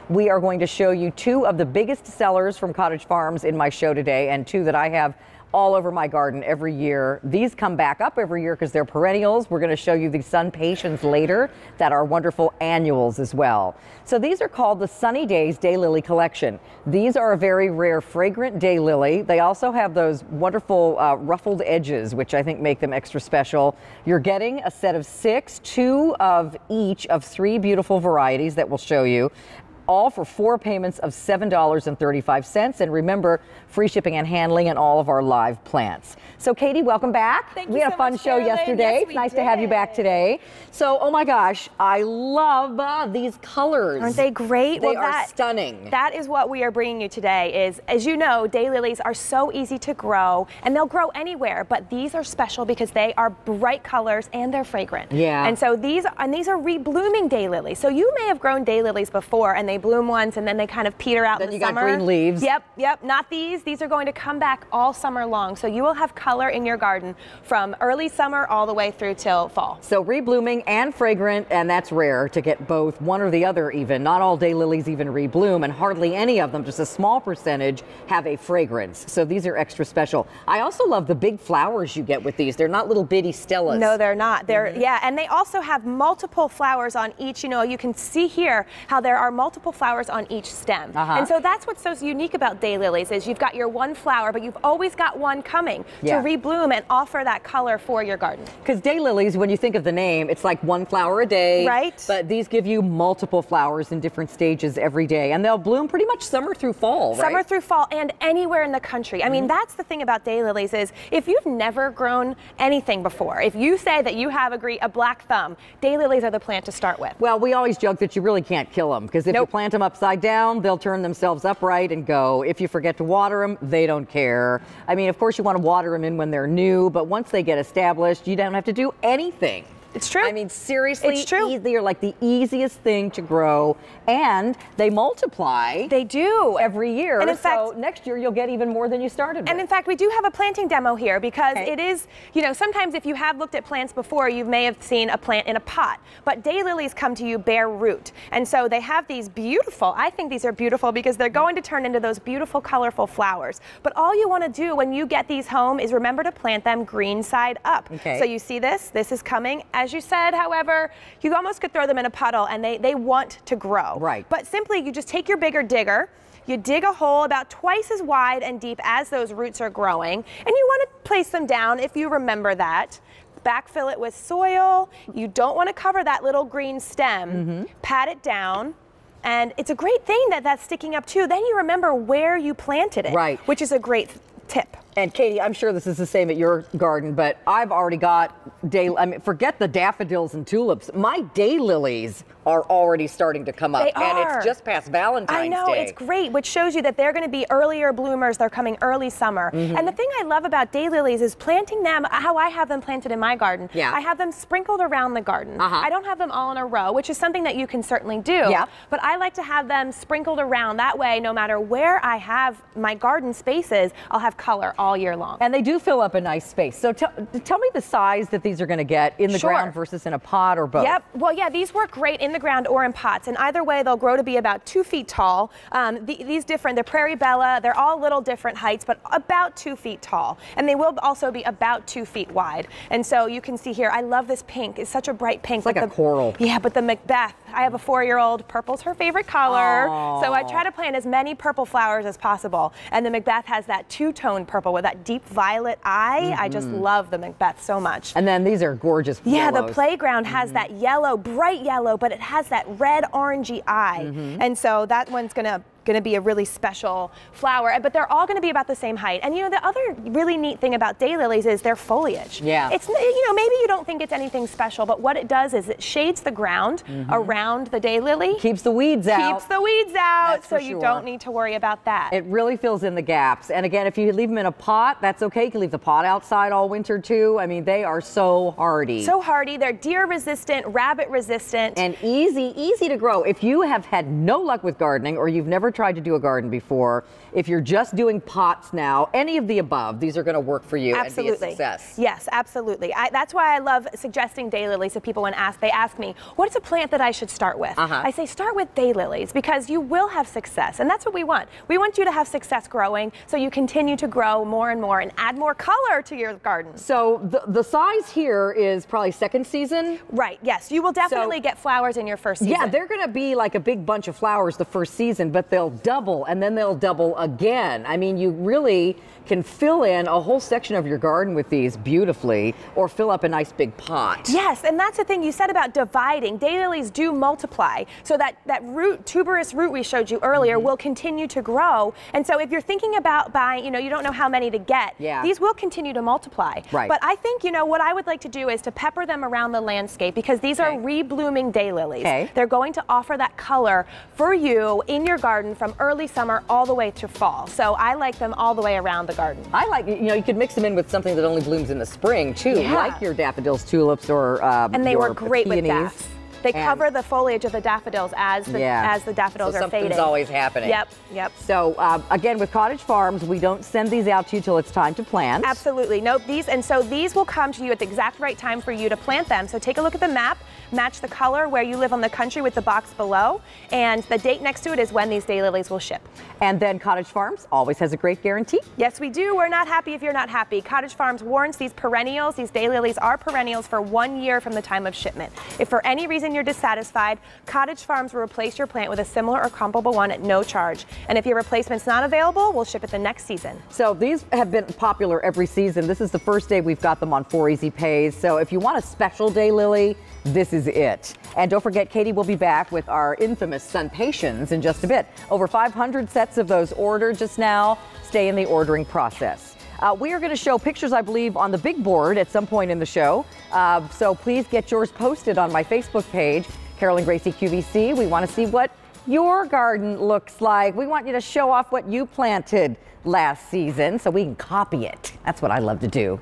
We are going to show you two of the biggest sellers from Cottage Farms in my show today, and two that I have all over my garden every year. These come back up every year because they're perennials. We're going to show you the Sun Patience later that are wonderful annuals as well. So these are called the Sunny Days Daylily collection. These are a very rare fragrant daylily. They also have those wonderful ruffled edges, which I think make them extra special. You're getting a set of 6, 2 of each of 3 beautiful varieties that we'll show you, all for 4 payments of $7.35. And remember, free shipping and handling and all of our live plants. So Katie, welcome back. Thank you. We had a fun show yesterday. It's nice to have you back today. So, oh my gosh, I love these colors. Aren't they great? They are stunning. That is what we are bringing you today. Is, as you know, daylilies are so easy to grow, and they'll grow anywhere. But these are special because they are bright colors and they're fragrant. Yeah. And so these are reblooming daylilies. So you may have grown daylilies before, and they bloom once and then they kind of peter out in the summer. Then you got green leaves. Yep, not these. These are going to come back all summer long. So you will have color in your garden from early summer all the way through till fall. So reblooming and fragrant, and that's rare to get both, one or the other even. Not all daylilies even rebloom, and hardly any of them, just a small percentage, have a fragrance. So these are extra special. I also love the big flowers you get with these. They're not little bitty stellas. No, they're not. They're yeah, and they also have multiple flowers on each. You know, you can see here how there are multiple flowers on each stem. And so that's what's so unique about daylilies is you've got your one flower, but you've always got one coming to rebloom and offer that color for your garden. Because daylilies, when you think of the name, it's like one flower a day. Right. But these give you multiple flowers in different stages every day, and they'll bloom pretty much summer through fall, right? Summer through fall and anywhere in the country. I mean, that's the thing about daylilies is if you've never grown anything before, if you say that you have a black thumb, daylilies are the plant to start with. Well, we always joke that you really can't kill them because if you plant them upside down, they'll turn themselves upright and go. If you forget to water them, they don't care. I mean, of course you want to water them in when they're new, but once they get established, you don't have to do anything. It's true. I mean, seriously, it's true. They're like the easiest thing to grow, and they multiply. They do. Every year. And in fact, so next year you'll get even more than you started with. And in fact, we do have a planting demo here because it is, you know, sometimes if you have looked at plants before, you may have seen a plant in a pot, but daylilies come to you bare root. And so they have these beautiful, I think these are beautiful because they're going to turn into those beautiful, colorful flowers. But all you want to do when you get these home is remember to plant them green side up. So you see this is coming. As you said, however, you almost could throw them in a puddle and they want to grow. Right. But simply you just take your bigger digger, you dig a hole about twice as wide and deep as those roots are growing, and you want to place them down if you remember that. Backfill it with soil. You don't want to cover that little green stem. Pat it down. And it's a great thing that that's sticking up too. Then you remember where you planted it, right? Which is a great tip. And Katie, I'm sure this is the same at your garden, but I've already got I mean, forget the daffodils and tulips. My daylilies are already starting to come up. They are. And it's just past Valentine's Day. I know, it's great, which shows you that they're going to be earlier bloomers. They're coming early summer. And the thing I love about daylilies is planting them how I have them planted in my garden. I have them sprinkled around the garden. I don't have them all in a row, which is something that you can certainly do. But I like to have them sprinkled around. That way, no matter where I have my garden spaces, I'll have color all year long. And they do fill up a nice space. So tell me the size that these are going to get in the ground versus in a pot or both. Well, yeah, these work great in the ground or in pots, and either way they'll grow to be about 2 feet tall. They're Prairie Bella, they're all little different heights, but about 2 feet tall, and they will also be about 2 feet wide. And so you can see here, I love this pink. It's such a bright pink. It's like a coral. Yeah, but the Macbeth, I have a 4-year-old, purple's her favorite color, so I try to plant as many purple flowers as possible, and the Macbeth has that two-tone purple with that deep violet eye. I just love the Macbeth so much. And then these are gorgeous yellows. The playground has that yellow, bright yellow, but it has that red orangey eye. And so that one's gonna be a really special flower, but they're all going to be about the same height. And you know, the other really neat thing about daylilies is their foliage. It's, you know, maybe you don't think it's anything special, but what it does is it shades the ground around the daylily. Keeps the weeds out. Keeps the weeds out, so you don't need to worry about that. It really fills in the gaps. And again, if you leave them in a pot, that's okay. You can leave the pot outside all winter too. I mean, they are so hardy. So hardy. They're deer resistant, rabbit resistant. And easy to grow. If you have had no luck with gardening or you've never tried tried to do a garden before, if you're just doing pots now, any of the above, these are going to work for you and be a success. Yes, absolutely. That's why I love suggesting daylilies to people when they ask me, what's a plant that I should start with? I say start with daylilies because you will have success, and that's what we want. We want you to have success growing so you continue to grow more and more and add more color to your garden. So the size here is probably second season? Right, yes. You will definitely get flowers in your first season. Yeah, they're going to be like a big bunch of flowers the first season, but they'll double and then they'll double again. I mean, you really can fill in a whole section of your garden with these beautifully, or fill up a nice big pot. Yes, and that's the thing you said about dividing. Daylilies do multiply, so that root, tuberous root we showed you earlier, will continue to grow. And so if you're thinking about buying, you know, you don't know how many to get, these will continue to multiply. Right. But I think, you know, what I would like to do is to pepper them around the landscape, because these are reblooming daylilies. They're going to offer that color for you in your garden from early summer all the way to fall. So I like them all the way around the garden. I like, you know, you could mix them in with something that only blooms in the spring too, like your daffodils, tulips, or and they your work great peonies. with daffs. They cover the foliage of the daffodils as the daffodils are fading. Something's always happening. Yep. So again, with Cottage Farms, we don't send these out to you till it's time to plant. Absolutely. Nope. These will come to you at the exact right time for you to plant them. So take a look at the map, match the color where you live on the country with the box below, and the date next to it is when these daylilies will ship. And then Cottage Farms always has a great guarantee. Yes, we do. We're not happy if you're not happy. Cottage Farms warrants these perennials. These daylilies are perennials for 1 year from the time of shipment. If for any reason you're dissatisfied, Cottage Farms will replace your plant with a similar or comparable one at no charge. And if your replacement's not available, we'll ship it the next season. So these have been popular every season. This is the first day we've got them on 4 Easy Pays. So if you want a special daylily, this is it. And don't forget, Katie will be back with our infamous Sun-Patiens in just a bit. Over 500 sets of those ordered just now. Stay in the ordering process. We are going to show pictures, I believe, on the big board at some point in the show. So please get yours posted on my Facebook page, Carolyn Gracie QVC. We want to see what your garden looks like. We want you to show off what you planted last season so we can copy it. That's what I love to do.